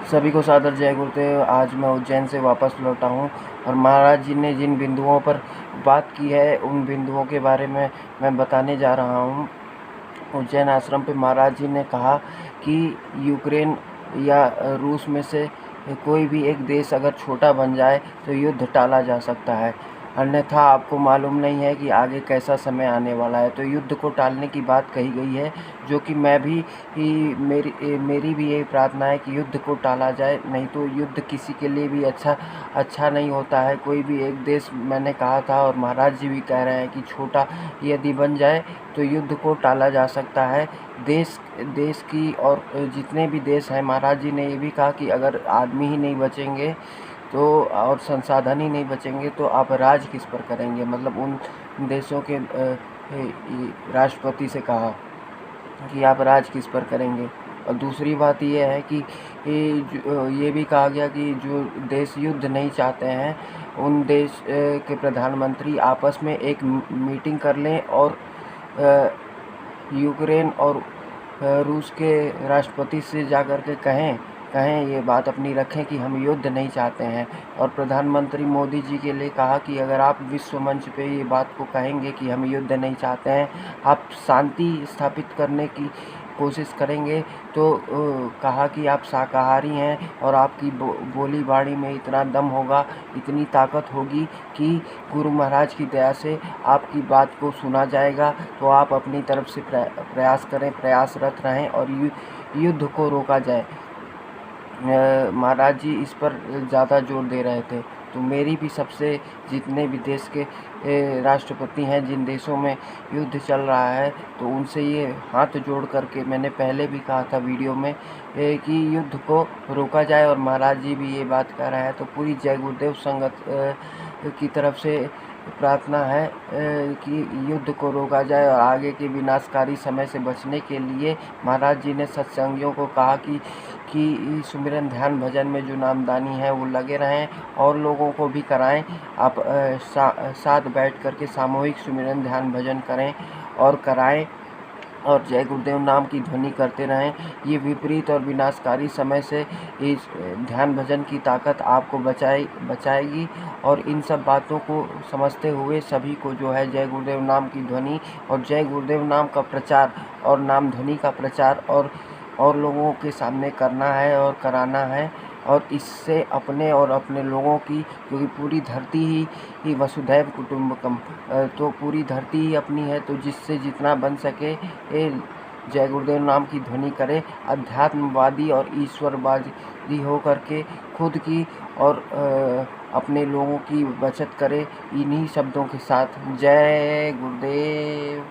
सभी को सादर जय गुरुदेव। आज मैं उज्जैन से वापस लौटा हूँ और महाराज जी ने जिन बिंदुओं पर बात की है उन बिंदुओं के बारे में मैं बताने जा रहा हूँ। उज्जैन आश्रम पे महाराज जी ने कहा कि यूक्रेन या रूस में से कोई भी एक देश अगर छोटा बन जाए तो युद्ध टाला जा सकता है, अन्यथा आपको मालूम नहीं है कि आगे कैसा समय आने वाला है। तो युद्ध को टालने की बात कही गई है, जो कि मैं भी मेरी भी यही प्रार्थना है कि युद्ध को टाला जाए, नहीं तो युद्ध किसी के लिए भी अच्छा नहीं होता है। कोई भी एक देश, मैंने कहा था और महाराज जी भी कह रहे हैं कि छोटा यदि बन जाए तो युद्ध को टाला जा सकता है। देश की और जितने भी देश हैं, महाराज जी ने ये भी कहा कि अगर आदमी ही नहीं बचेंगे तो और संसाधन ही नहीं बचेंगे तो आप राज किस पर करेंगे। मतलब उन देशों के राष्ट्रपति से कहा कि आप राज किस पर करेंगे। और दूसरी बात ये है कि ये भी कहा गया कि जो देश युद्ध नहीं चाहते हैं उन देश के प्रधानमंत्री आपस में एक मीटिंग कर लें और यूक्रेन और रूस के राष्ट्रपति से जाकर के कहें ये बात अपनी रखें कि हम युद्ध नहीं चाहते हैं। और प्रधानमंत्री मोदी जी के लिए कहा कि अगर आप विश्व मंच पे ये बात को कहेंगे कि हम युद्ध नहीं चाहते हैं, आप शांति स्थापित करने की कोशिश करेंगे, तो कहा कि आप शाकाहारी हैं और आपकी बोली बाणी में इतना दम होगा, इतनी ताकत होगी कि गुरु महाराज की दया से आपकी बात को सुना जाएगा। तो आप अपनी तरफ से प्रयास करें, प्रयासरत रहें और युद्ध को रोका जाए। महाराज जी इस पर ज़्यादा जोर दे रहे थे। तो मेरी भी सबसे, जितने भी देश के राष्ट्रपति हैं, जिन देशों में युद्ध चल रहा है, तो उनसे ये हाथ जोड़ करके मैंने पहले भी कहा था वीडियो में कि युद्ध को रोका जाए और महाराज जी भी ये बात कह रहे हैं। तो पूरी जय गुरुदेव संगत की तरफ से प्रार्थना है कि युद्ध को रोका जाए और आगे के विनाशकारी समय से बचने के लिए महाराज जी ने सत्संगियों को कहा कि सुमिरन ध्यान भजन में जो नामदानी है वो लगे रहें और लोगों को भी कराएं। आप साथ बैठ करके सामूहिक सुमिरन ध्यान भजन करें और कराएं और जय गुरुदेव नाम की ध्वनि करते रहें। ये विपरीत और विनाशकारी समय से इस ध्यान भजन की ताकत आपको बचाएगी। और इन सब बातों को समझते हुए सभी को जो है जय गुरुदेव नाम की ध्वनि और जय गुरुदेव नाम का प्रचार और नाम ध्वनि का प्रचार और लोगों के सामने करना है और कराना है। और इससे अपने और अपने लोगों की, क्योंकि पूरी धरती ही वसुधैव कुटुंबकम, तो पूरी धरती ही अपनी है, तो जिससे जितना बन सके जय गुरुदेव नाम की ध्वनि करे, अध्यात्मवादी और ईश्वरवादी हो करके खुद की और अपने लोगों की बचत करे। इन्हीं शब्दों के साथ जय गुरुदेव।